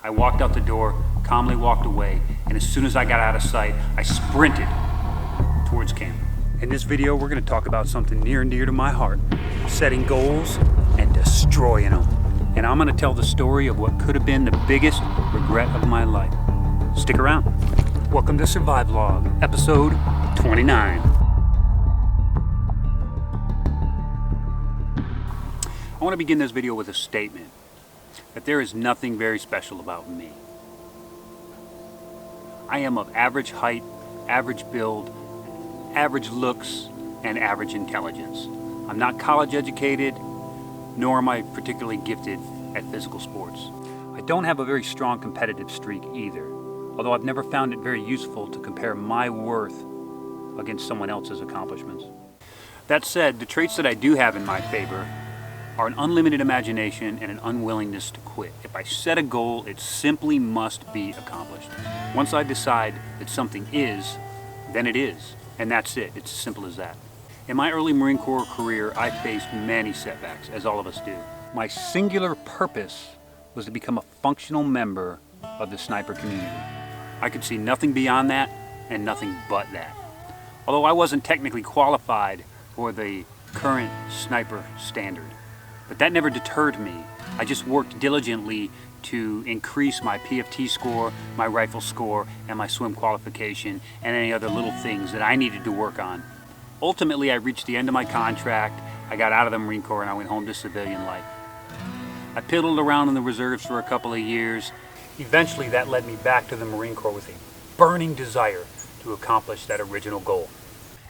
I walked out the door, calmly walked away, and as soon as I got out of sight, I sprinted towards camp. In this video, we're going to talk about something near and dear to my heart, setting goals and destroying them. And I'm going to tell the story of what could have been the biggest regret of my life. Stick around. Welcome to Survivalog, episode 29. I want to begin this video with a statement that there is nothing very special about me. I am of average height, average build, average looks, and average intelligence. I'm not college educated, nor am I particularly gifted at physical sports. I don't have a very strong competitive streak either, although I've never found it very useful to compare my worth against someone else's accomplishments. That said, the traits that I do have in my favor are an unlimited imagination and an unwillingness to quit. If I set a goal, it simply must be accomplished. Once I decide that something is, then it is. And that's it. It's as simple as that. In my early Marine Corps career, I faced many setbacks, as all of us do. My singular purpose was to become a functional member of the sniper community. I could see nothing beyond that and nothing but that. Although I wasn't technically qualified for the current sniper standard. But that never deterred me. I just worked diligently to increase my PFT score, my rifle score, and my swim qualification, and any other little things that I needed to work on. Ultimately, I reached the end of my contract, I got out of the Marine Corps, and I went home to civilian life. I piddled around in the reserves for a couple of years. Eventually, that led me back to the Marine Corps with a burning desire to accomplish that original goal.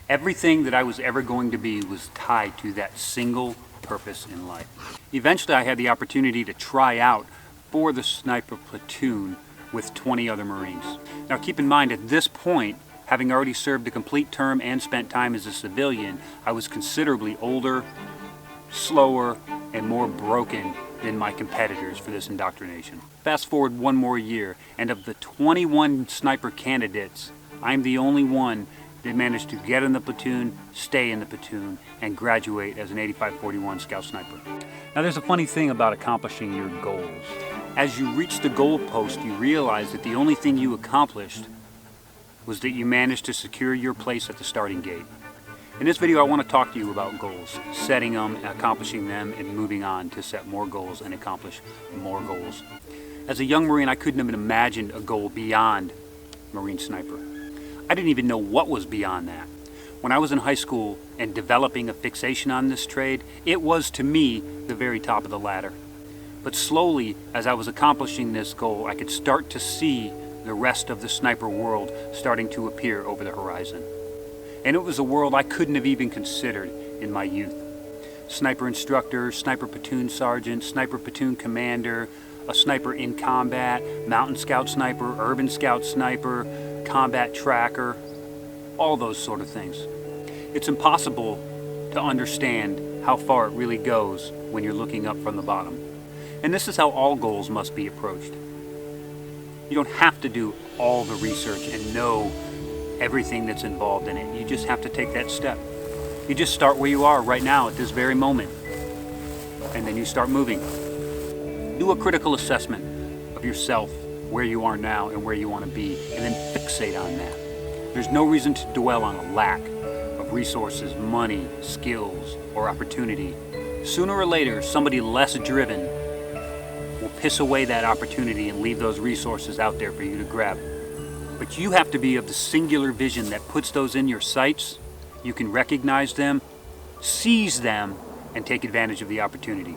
Everything that I was ever going to be was tied to that single purpose in life. Eventually, I had the opportunity to try out for the sniper platoon with 20 other Marines. Now keep in mind, at this point, having already served a complete term and spent time as a civilian, I was considerably older, slower, and more broken than my competitors for this indoctrination. Fast forward one more year, and of the 21 sniper candidates, I'm the only one that managed to get in the platoon, stay in the platoon, and graduate as an 8541 Scout Sniper. Now there's a funny thing about accomplishing your goals. As you reach the goal post, you realize that the only thing you accomplished was that you managed to secure your place at the starting gate. In this video, I want to talk to you about goals, setting them, accomplishing them, and moving on to set more goals and accomplish more goals. As a young Marine, I couldn't have imagined a goal beyond Marine Sniper. I didn't even know what was beyond that. When I was in high school and developing a fixation on this trade, it was to me the very top of the ladder. But slowly, as I was accomplishing this goal, I could start to see the rest of the sniper world starting to appear over the horizon. And it was a world I couldn't have even considered in my youth. Sniper instructor, sniper platoon sergeant, sniper platoon commander, a sniper in combat, mountain scout sniper, urban scout sniper, combat tracker, all those sort of things. It's impossible to understand how far it really goes when you're looking up from the bottom. And this is how all goals must be approached. You don't have to do all the research and know everything that's involved in it. You just have to take that step. You just start where you are right now at this very moment, and then you start moving. Do a critical assessment of yourself, where you are now and where you want to be, and then fixate on that. There's no reason to dwell on a lack of resources, money, skills, or opportunity. Sooner or later, somebody less driven will piss away that opportunity and leave those resources out there for you to grab. But you have to be of the singular vision that puts those in your sights. You can recognize them, seize them, and take advantage of the opportunity.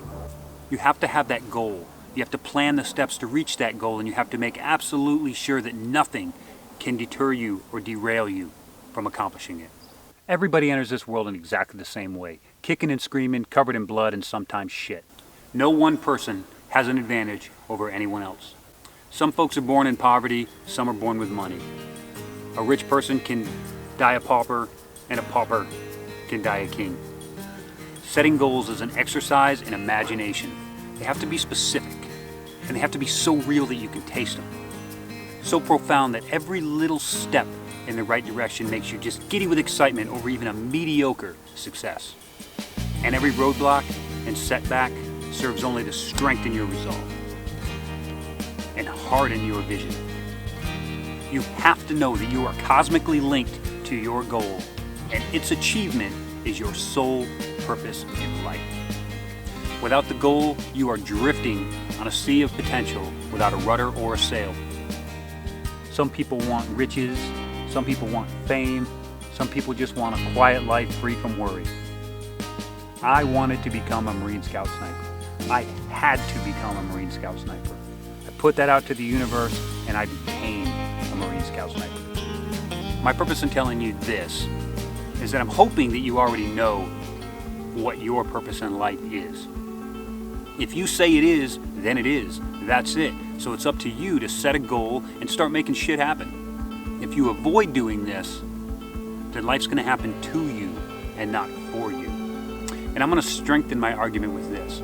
You have to have that goal. You have to plan the steps to reach that goal, and you have to make absolutely sure that nothing can deter you or derail you from accomplishing it. Everybody enters this world in exactly the same way, kicking and screaming, covered in blood, and sometimes shit. No one person has an advantage over anyone else. Some folks are born in poverty, some are born with money. A rich person can die a pauper, and a pauper can die a king. Setting goals is an exercise in imagination. They have to be specific, and they have to be so real that you can taste them. So profound that every little step in the right direction makes you just giddy with excitement over even a mediocre success. And every roadblock and setback serves only to strengthen your resolve. and harden your vision. You have to know that you are cosmically linked to your goal, and its achievement is your sole purpose in life. Without the goal, you are drifting on a sea of potential without a rudder or a sail. Some people want riches, some people want fame, some people just want a quiet life free from worry. I wanted to become a Marine Scout sniper. I had to become a Marine Scout sniper. I put that out to the universe and I became a Marine Scout sniper. My purpose in telling you this is that I'm hoping that you already know what your purpose in life is. If you say it is, then it is. That's it. So it's up to you to set a goal and start making shit happen. If you avoid doing this, then life's going to happen to you and not for you. And I'm going to strengthen my argument with this.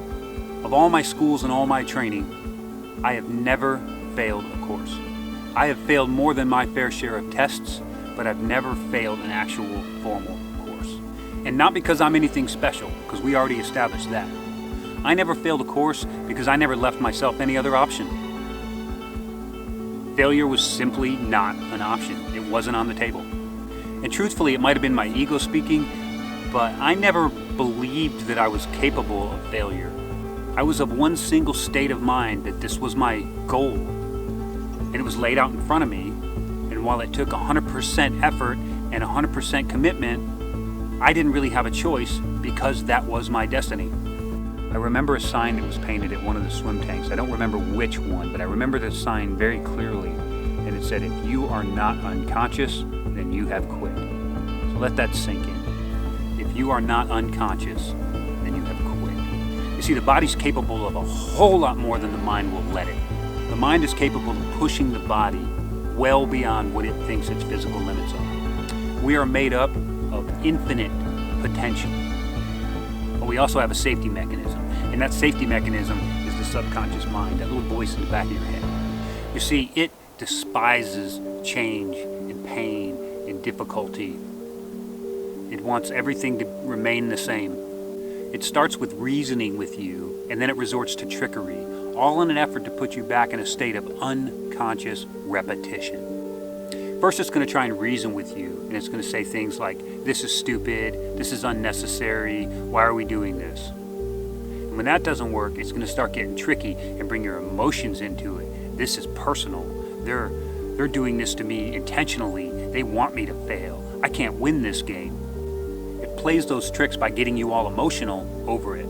Of all my schools and all my training, I have never failed a course. I have failed more than my fair share of tests, but I've never failed an actual formal course. And not because I'm anything special, because we already established that. I never failed a course because I never left myself any other option. Failure was simply not an option. It wasn't on the table. And truthfully, it might have been my ego speaking, but I never believed that I was capable of failure. I was of one single state of mind that this was my goal. And it was laid out in front of me. And while it took 100% effort and 100% commitment, I didn't really have a choice because that was my destiny. I remember a sign that was painted at one of the swim tanks. I don't remember which one, but I remember the sign very clearly. And it said, if you are not unconscious, then you have quit. So let that sink in. If you are not unconscious, then you have quit. You see, the body's capable of a whole lot more than the mind will let it. The mind is capable of pushing the body well beyond what it thinks its physical limits are. We are made up of infinite potential. But we also have a safety mechanism. And that safety mechanism is the subconscious mind, that little voice in the back of your head. You see, it despises change and pain and difficulty. It wants everything to remain the same. It starts with reasoning with you, and then it resorts to trickery, all in an effort to put you back in a state of unconscious repetition. First, it's going to try and reason with you, and it's going to say things like, this is stupid, this is unnecessary, why are we doing this? And when that doesn't work, it's going to start getting tricky and bring your emotions into it. This is personal. They're doing this to me intentionally. They want me to fail. I can't win this game. It plays those tricks by getting you all emotional over it.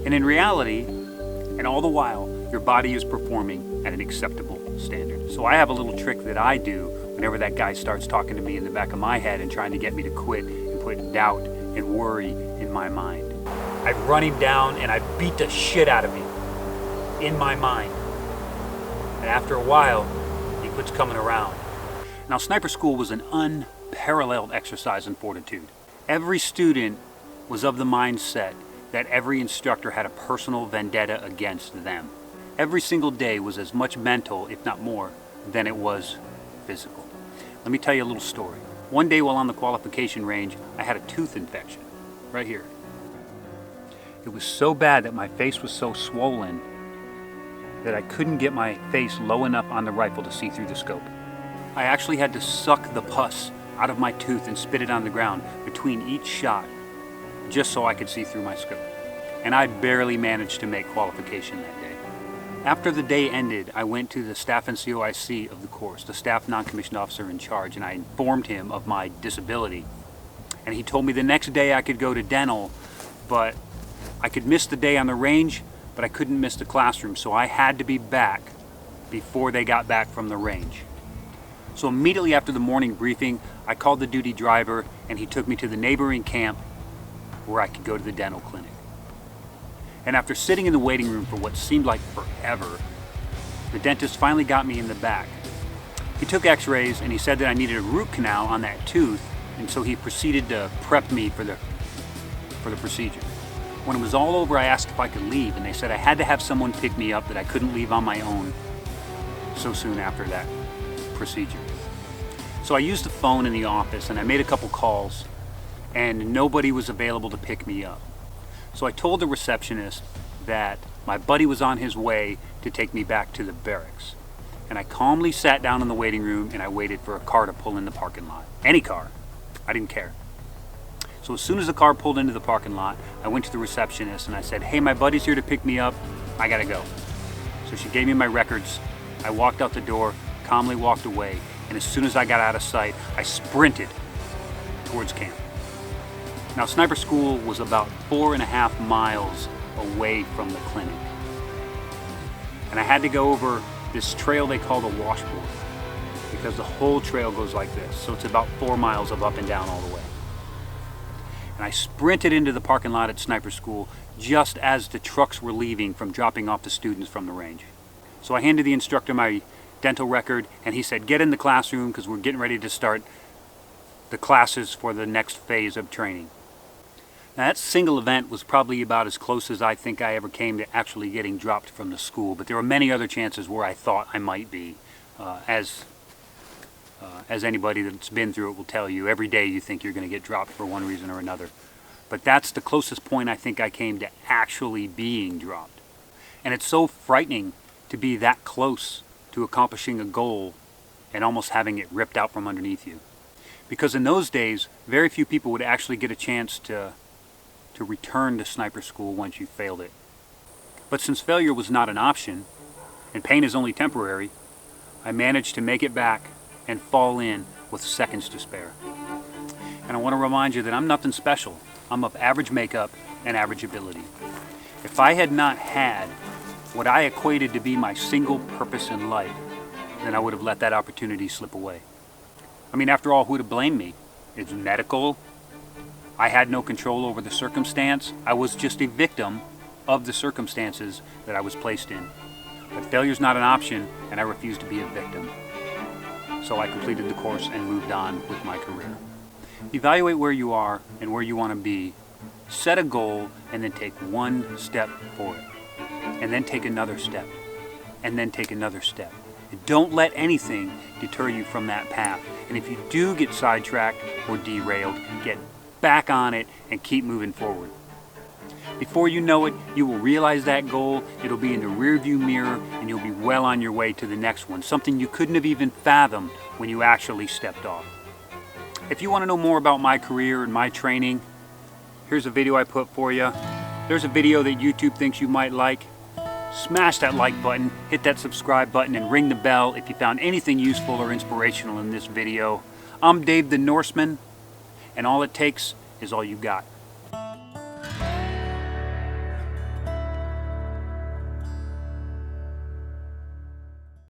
And in reality, and all the while, your body is performing at an acceptable standard. So I have a little trick that I do whenever that guy starts talking to me in the back of my head and trying to get me to quit and put doubt and worry in my mind. I run him down and I beat the shit out of him in my mind. And after a while, he quits coming around. Now, sniper school was an unparalleled exercise in fortitude. Every student was of the mindset that every instructor had a personal vendetta against them. Every single day was as much mental, if not more, than it was physical. Let me tell you a little story. One day while on the qualification range, I had a tooth infection, right here. It was so bad that my face was so swollen that I couldn't get my face low enough on the rifle to see through the scope. I actually had to suck the pus out of my tooth and spit it on the ground between each shot just so I could see through my scope. And I barely managed to make qualification that day. After the day ended, I went to the staff and COIC of the course, the staff non-commissioned officer in charge, and I informed him of my disability. And he told me the next day I could go to dental, but I could miss the day on the range, but I couldn't miss the classroom, so I had to be back before they got back from the range. So immediately after the morning briefing, I called the duty driver and he took me to the neighboring camp where I could go to the dental clinic. And after sitting in the waiting room for what seemed like forever, the dentist finally got me in the back. He took x-rays and he said that I needed a root canal on that tooth, and so he proceeded to prep me for the procedure. When it was all over, I asked if I could leave, and they said I had to have someone pick me up, that I couldn't leave on my own so soon after that procedure. So I used the phone in the office and I made a couple calls, and nobody was available to pick me up. So I told the receptionist that My buddy was on his way to take me back to the barracks. And I calmly sat down in the waiting room and I waited for a car to pull in the parking lot. Any car. I didn't care. So as soon as the car pulled into the parking lot, I went to the receptionist and I said, "Hey, my buddy's here to pick me up. I gotta go." So she gave me my records. I walked out the door, calmly walked away, and as soon as I got out of sight, I sprinted towards camp. Now, sniper school was about 4.5 miles away from the clinic. And I had to go over this trail they call the washboard, because the whole trail goes like this. So it's about 4 miles of up and down all the way. And I sprinted into the parking lot at sniper school just as the trucks were leaving from dropping off the students from the range. So I handed the instructor my dental record and he said, "Get in the classroom because we're getting ready to start the classes for the next phase of training." Now, that single event was probably about as close as I think I ever came to actually getting dropped from the school, but there were many other chances where I thought I might be. As anybody that's been through it will tell you, every day you think you're going to get dropped for one reason or another. But that's the closest point I think I came to actually being dropped. And it's so frightening to be that close to accomplishing a goal and almost having it ripped out from underneath you. Because in those days, very few people would actually get a chance to return to sniper school once you failed it. But since failure was not an option, and pain is only temporary, I managed to make it back and fall in with seconds to spare. And I want to remind you that I'm nothing special. I'm of average makeup and average ability. If I had not had what I equated to be my single purpose in life, then I would have let that opportunity slip away. I mean, after all, who would have blamed me? It's medical. I had no control over the circumstance. I was just a victim of the circumstances that I was placed in. But failure's not an option, and I refused to be a victim. So I completed the course and moved on with my career. Evaluate where you are and where you want to be. Set a goal and then take one step for it. And then take another step. And then take another step. And don't let anything deter you from that path. And if you do get sidetracked or derailed, get back on it and keep moving forward. Before you know it, you will realize that goal, it'll be in the rearview mirror, and you'll be well on your way to the next one, something you couldn't have even fathomed when you actually stepped off. If you want to know more about my career and my training, here's a video I put for you. There's a video that YouTube thinks you might like. Smash that like button, hit that subscribe button, and ring the bell if you found anything useful or inspirational in this video. I'm Dave the Norseman, and all it takes is all you got.